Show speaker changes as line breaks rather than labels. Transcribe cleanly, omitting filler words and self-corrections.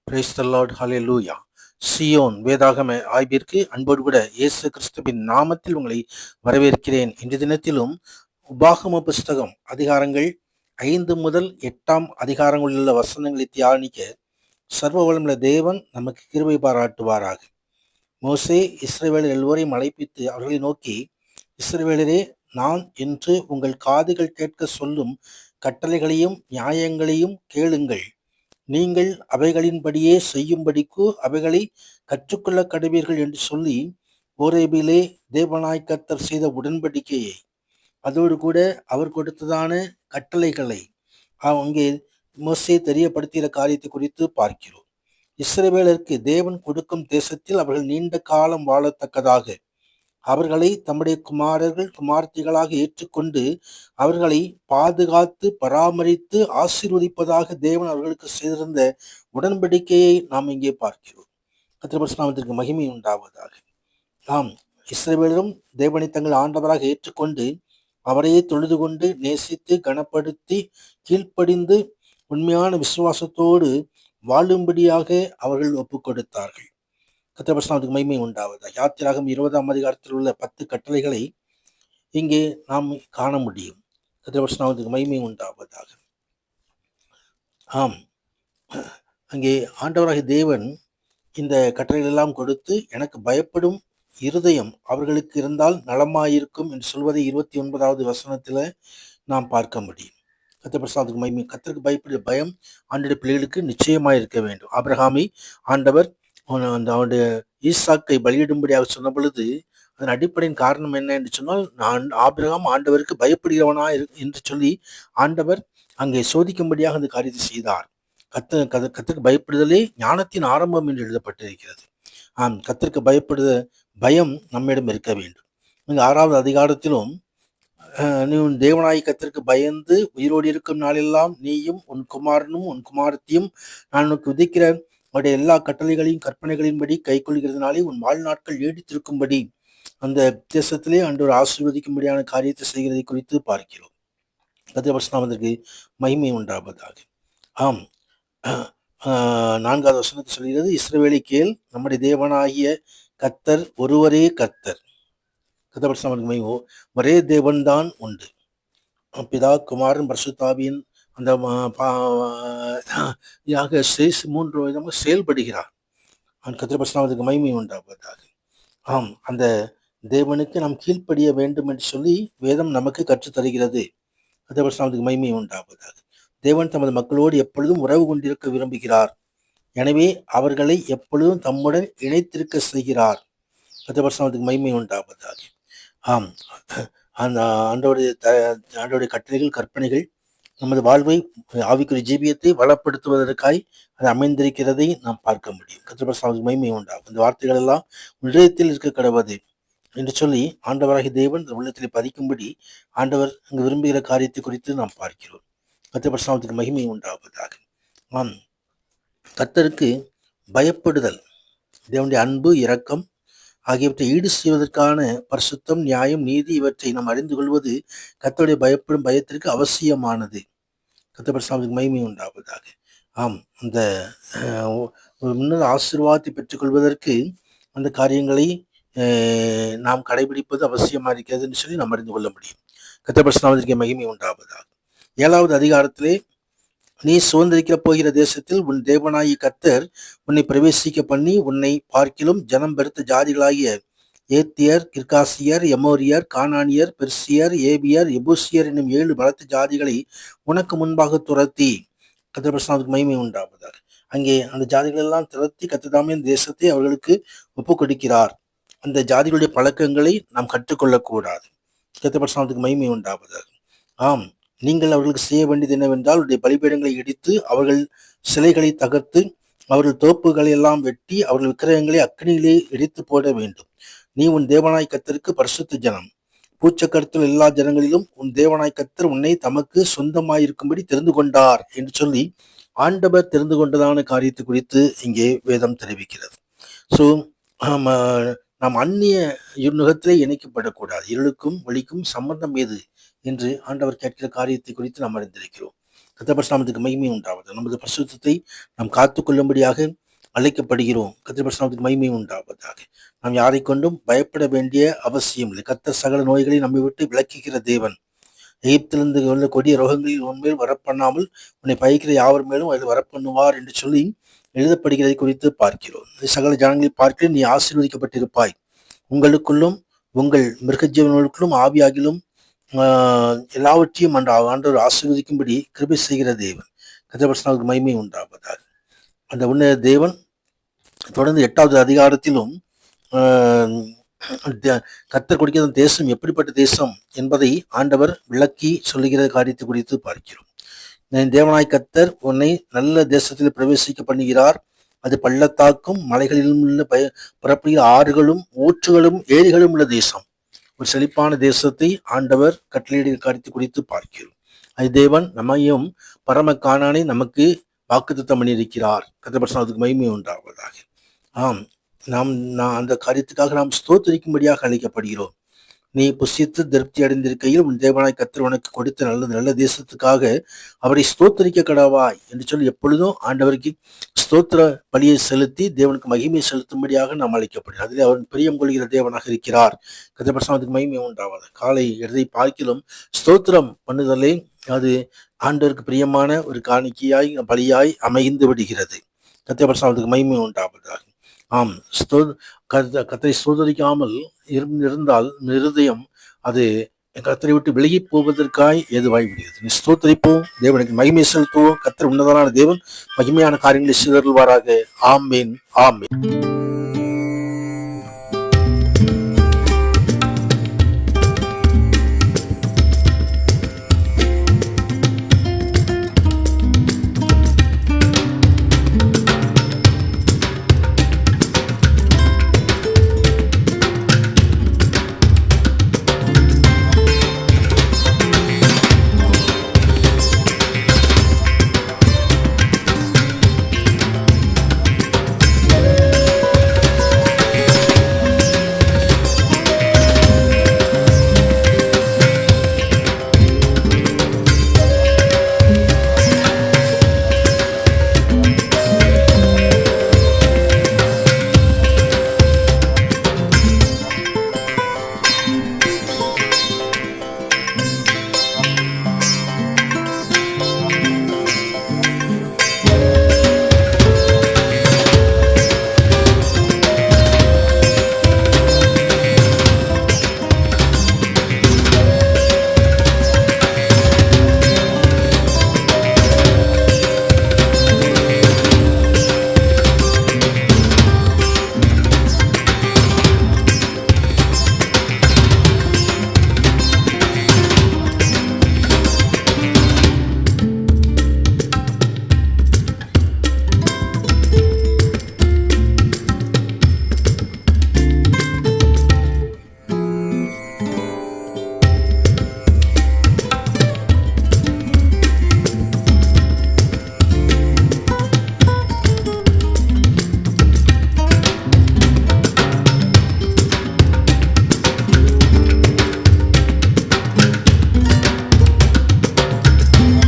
Praise the Lord, hallelujah. Zion வேதாகம ஆய்விற்கு அன்போடு கூட இயேசு கிறிஸ்துவின் நாமத்தில் உங்களை வரவேற்கிறேன். இன்றைய தினத்திலும் உபாகம புஸ்தகம் அதிகாரங்கள் 5 முதல் 8 அதிகாரங்களில் உள்ள வசனங்களை தியானிக்க சர்வ வல்லமையுள்ள தேவன் நமக்கு கிருபை பாராட்டுவாராக. மோசே இஸ்ரவேலர் எல்லோரையும் அழைப்பித்து அவர்களை நோக்கி, இஸ்ரவேலரே, நான் என்று உங்கள் காதுகள் கேட்க சொல்லும் கட்டளைகளையும் நியாயங்களையும் கேளுங்கள். நீங்கள் அவைகளின்படியே செய்யும்படிக்கு அவைகளை கற்றுக்கொள்ள கடவீர்கள் என்று சொல்லி ஓரேபிலே தேவனாய் கர்த்தர் செய்த உடன்படிக்கையை, அதோடு கூட அவர் கொடுத்ததான கட்டளைகளை அங்கே மோசே தெரியப்படுத்திய காரியத்தை குறித்து பார்க்கிறோம். இஸ்ரவேலருக்கு தேவன் கொடுக்கும் தேசத்தில் அவர்கள் நீண்ட காலம் வாழத்தக்கதாக அவர்களை தம்முடைய குமாரர்கள் குமார்த்திகளாக ஏற்றுக்கொண்டு அவர்களை பாதுகாத்து பராமரித்து ஆசீர்வதிப்பதாக தேவன் அவர்களுக்கு செய்திருந்த உடன்படிக்கையை நாம் இங்கே பார்க்கிறோம். கர்த்தருடைய பரிசுத்த நாமத்திற்கு மகிமை உண்டாவதாக. ஆம், இஸ்ரவேலரும் தேவனை தங்கள் ஆண்டவராக ஏற்றுக்கொண்டு அவரையே தொழுது கொண்டு நேசித்து கனப்படுத்தி கீழ்ப்படிந்து உண்மையான விசுவாசத்தோடு வாழும்படியாக அவர்கள் ஒப்புக் கொடுத்தார்கள். கர்த்தருடைய பரிசுத்த நாமத்திற்கு மகிமை உண்டாவதாக. யாத்திராகமம் 20 அதிகாரத்தில் உள்ள 10 கட்டளைகளை இங்கே நாம் காண முடியும். கர்த்தருடைய பரிசுத்த நாமத்திற்கு மகிமை உண்டாவதாக. ஆம், அங்கே ஆண்டவராகிய தேவன் இந்த கட்டளைகள் எல்லாம் கொடுத்து, எனக்கு பயப்படும் இருதயம் அவர்களுக்கு இருந்தால் நலமாயிருக்கும் என்று சொல்வதை 29வது வசனத்துல நாம் பார்க்க முடியும். கர்த்தருடைய பரிசுத்த நாமத்திற்கு மகிமை. கர்த்தருக்கு பயப்படுகிற பயம் ஆண்டவருடைய பிள்ளைகளுக்கு நிச்சயமாய் இருக்க வேண்டும். ஆபிரகாமை ஆண்டவர் அவனுடைய ஈசாக்கை பலியிடும்படியாக சொன்ன பொழுது அதன் அடிப்படையின் காரணம் என்ன என்று சொன்னால், ஆபிரகாம் ஆண்டவருக்கு பயப்படுகிறவனா என்று சொல்லி ஆண்டவர் அங்கே சோதிக்கும்படியாக அந்த காரியத்தை செய்தார். கர்த்தருக்கு பயப்படுதலே ஞானத்தின் ஆரம்பம் என்று எழுதப்பட்டிருக்கிறது. கர்த்தருக்கு பயப்படுத பயம் நம்மிடம் இருக்க வேண்டும். இங்கு 6வது அதிகாரத்திலும் நீ உன் தேவனாய் கர்த்தருக்கு பயந்து உயிரோடு இருக்கும் நாளெல்லாம் நீயும் உன் குமாரனும் உன் குமாரத்தையும் நான் உனக்கு விதிக்கிற அவருடைய எல்லா கட்டளைகளையும் கற்பனைகளின்படி கை கொள்கிறதுனாலே உன் வாழ்நாட்கள் நீடித்திருக்கும்படி அந்த தேசத்திலே ஆண்டவர் ஆசீர்வதிக்கும்படியான காரியத்தை செய்கிறதை குறித்து பார்க்கிறோம். கர்த்தருடைய பரிசுத்த நாமத்திற்கு மகிமை உண்டாவதாக. ஆம், 4வது வசனத்தை சொல்கிறது, இஸ்ரவேலை கேள், நம்முடைய தேவனாகிய கர்த்தர் ஒருவரே கர்த்தர். கர்த்தருடைய பரிசுத்த நாமத்திற்கு மகிமை. ஒரே தேவன்தான் உண்டு. பிதா குமாரன் பரிசுத்தாவியின் அந்த 3 விதமாக செயல்படுகிறார். கர்த்தருடைய பரிசுத்த நாமத்திற்கு மகிமை உண்டாவதாக. ஆம், அந்த தேவனுக்கு நாம் கீழ்ப்படிய வேண்டும் என்று சொல்லி வேதம் நமக்கு கற்றுத்தருகிறது. கர்த்தருடைய பரிசுத்த நாமத்திற்கு மகிமை உண்டாவதாக. தேவன் தமது மக்களோடு எப்பொழுதும் உறவு கொண்டிருக்க விரும்புகிறார். எனவே அவர்களை எப்பொழுதும் தம்முடன் இணைத்திருக்க செய்கிறார். கர்த்தருடைய பரிசுத்த நாமத்திற்கு மகிமை உண்டாவதாக. ஆம், அந்த ஆண்டவருடைய கட்டளைகள் கற்பனைகள் நமது வாழ்வை ஆவிக்குரிய ஜீவியத்தை வளப்படுத்துவதற்காய் அது அமைந்திருக்கிறதை நாம் பார்க்க முடியும். கர்த்தருடைய பரிசுத்த நாமத்திற்கு மகிமை உண்டாகும். இந்த வார்த்தைகள் எல்லாம் உள்ளத்தில் இருக்க கடவுது என்று சொல்லி ஆண்டவராகிய தேவன் உள்ளத்தில் பதிக்கும்படி ஆண்டவர் அங்கு விரும்புகிற காரியத்தை குறித்து நாம் பார்க்கிறோம். கர்த்தருடைய பரிசுத்த நாமத்திற்கு மகிமை உண்டாவதாக. ஆம், கர்த்தருக்கு பயப்படுதல், தேவனுடைய அன்பு இரக்கம் ஆகியவற்றை ஈடு செய்வதற்கான பரிசுத்தம் நியாயம் நீதி இவற்றை நாம் அறிந்து கொள்வது கர்த்தருடைய பயப்படும் பயத்திற்கு அவசியமானது. கர்த்தருடைய பரிசுத்த நாமத்திற்கு மகிமை உண்டாவதாக. ஆம், அந்த முன்னர் ஆசீர்வாதத்தை பெற்றுக்கொள்வதற்கு அந்த காரியங்களை நாம் கடைபிடிப்பது அவசியமா இருக்கிறதுன்னு சொல்லி நாம் அறிந்து கொள்ள முடியும். கர்த்தருடைய பரிசுத்த மகிமை உண்டாவதாக. 7வது அதிகாரத்திலே, நீ சுதந்திரிக்க போகிற தேசத்தில் உன் தேவனாகிய கர்த்தர் உன்னை பிரவேசிக்க பண்ணி உன்னை பார்க்கிலும் ஜனம் பெருத்த ஜாதிகளாகிய ஏத்தியர், கிர்காசியர், எமோரியர், கானானியர், பெர்சியர், ஏபியர், எபூசியர் என்னும் 7 பலத்த ஜாதிகளை உனக்கு முன்பாக துரத்தி, கர்த்தருடைய மகிமை உண்டாவதாக. அங்கே அந்த ஜாதிகள் எல்லாம் துரத்தி கர்த்தர் இந்த தேசத்தை அவர்களுக்கு ஒப்பு கொடுக்கிறார். அந்த ஜாதிகளுடைய பழக்கங்களை நாம் கற்றுக்கொள்ளக்கூடாது. கர்த்தருடைய மகிமை உண்டாவதாக. ஆம், நீங்கள் அவர்களுக்கு செய்ய வேண்டியது என்னவென்றால், அவருடைய பலிபீடங்களை இடித்து, அவர்கள் சிலைகளை தகர்த்து, அவர்கள் தோப்புகளை எல்லாம் வெட்டி, அவர்கள் விக்கிரகங்களை அக்னியிலே இடித்து போட வேண்டும். நீ உன் தேவனாய் கர்த்தருக்கு பரிசுத்த ஜனம். பூச்சக்கரத்தில் எல்லா ஜனங்களிலும் உன் தேவனாய் கர்த்தர் உன்னை தமக்கு சொந்தமாயிருக்கும்படி தெரிந்து கொண்டார் என்று சொல்லி ஆண்டவர் தெரிந்து கொண்டதான காரியத்தை குறித்து இங்கே வேதம் தெரிவிக்கிறது. ஸோ நாம் அந்நிய யுகத்திலே இணைக்கப்படக்கூடாது. இருளுக்கும் ஒளிக்கும் சம்பந்தம் ஏது என்று ஆண்டவர் கேட்கிற காரியத்தை குறித்து நாம் அறிந்திருக்கிறோம். கர்த்தருடைய நாமத்துக்கு மகிமை உண்டாவது. நமது பரிசுத்தத்தை நாம் காத்துக்கொள்ளும்படியாக அழைக்கப்படுகிறோம். கர்த்தருடைய நாமத்துக்கு மகிமை உண்டாவதாக. நாம் யாரை கொண்டும் பயப்பட வேண்டிய அவசியம் இல்லை. கர்த்தர் சகல நோய்களை நம்மை விட்டு விலக்குகிற தேவன். எகிப்திலிருந்து உள்ள கொடிய ரோகங்களில் உன்மேல் வரப்பண்ணாமல் உன்னை பயிக்கிற யாவர் மேலும் அதில் வரப்பண்ணுவார் என்று சொல்லி எழுதப்படுகிறதை குறித்து பார்க்கிறோம். சகல ஜனங்களை பார்க்க நீ ஆசீர்வதிக்கப்பட்டிருப்பாய். உங்களுக்குள்ளும் உங்கள் மிருகஜீவனுக்குள்ளும் ஆவியாகிலும் எல்லாவற்றையும் ஆண்டவர் ஆசீர்வதிக்கும்படி கிருபை செய்கிற தேவன். கர்த்தருடைய மகிமை உண்டாவதாக. அந்த உன்னத தேவன் தொடர்ந்து 8வது அதிகாரத்திலும் கர்த்தர் கொடுக்கிற தேசம் எப்படிப்பட்ட தேசம் என்பதை ஆண்டவர் விளக்கி சொல்லுகிற காரியத்தை குறித்து பார்க்கிறோம். தேவனாய் கர்த்தர் உன்னை நல்ல தேசத்தில் பிரவேசிக்க பண்ணுகிறார். அது பள்ளத்தாக்கும் மலைகளிலும் உள்ள புறப்படுகிற ஆறுகளும் ஊற்றுகளும் ஏரிகளும் உள்ள தேசம். ஒரு செழிப்பான தேசத்தை ஆண்டவர் கட்டளையிடுகிற காரியத்தை குறித்து பார்க்கிறோம். அது தேவன் நம்மையும் பரம கானானை நமக்கு வாக்குத்தத்தம் பண்ணியிருக்கிறார். கர்த்தருடைய மகிமை உண்டாவதாக. ஆம், நாம் அந்த காரியத்துக்காக நாம் ஸ்தோத்திரிக்கும்படியாக அழைக்கப்படுகிறோம். நீ புசித்து திருப்தி அடைந்திருக்கையில் உன் தேவனாய் கர்த்தர் உனக்கு கொடுத்த நல்ல தேசத்துக்காக அவரை ஸ்தோத்திரிக்க கடவாய் என்று சொல்லி எப்பொழுதும் ஆண்டவருக்கு ஸ்தோத்திர பலியை செலுத்தி தேவனுக்கு மகிமை செலுத்தும்படியாக நாம் அழைக்கப்படுகிறோம். அதிலே அவர் பிரியம் கொள்கிற தேவனாக இருக்கிறார். கர்த்தருடைய மகிமை உண்டாவது. காலை எழுதை பார்க்கிலும் ஸ்தோத்திரம் பண்ணுதலே அது ஆண்டவருக்கு பிரியமான ஒரு காணிக்கையாய் பலியாய் அமைந்து விடுகிறது. கர்த்தருடைய மகிமை உண்டாவதாக. ஆம், கர்த்தரை ஸ்தோத்தரிக்காமல் இருந்தால் இருதயம் அது கர்த்தரை விட்டு விலகி போவதற்காய் ஏதுவாய் விடுகிறது. ஸ்தோத்தரிப்போம், தேவனுக்கு மகிமை செலுத்துவோம். கர்த்தர் உன்னதமான தேவன் மகிமையான காரியங்களை செய்தருள்வாராக. ஆமேன், ஆமேன்.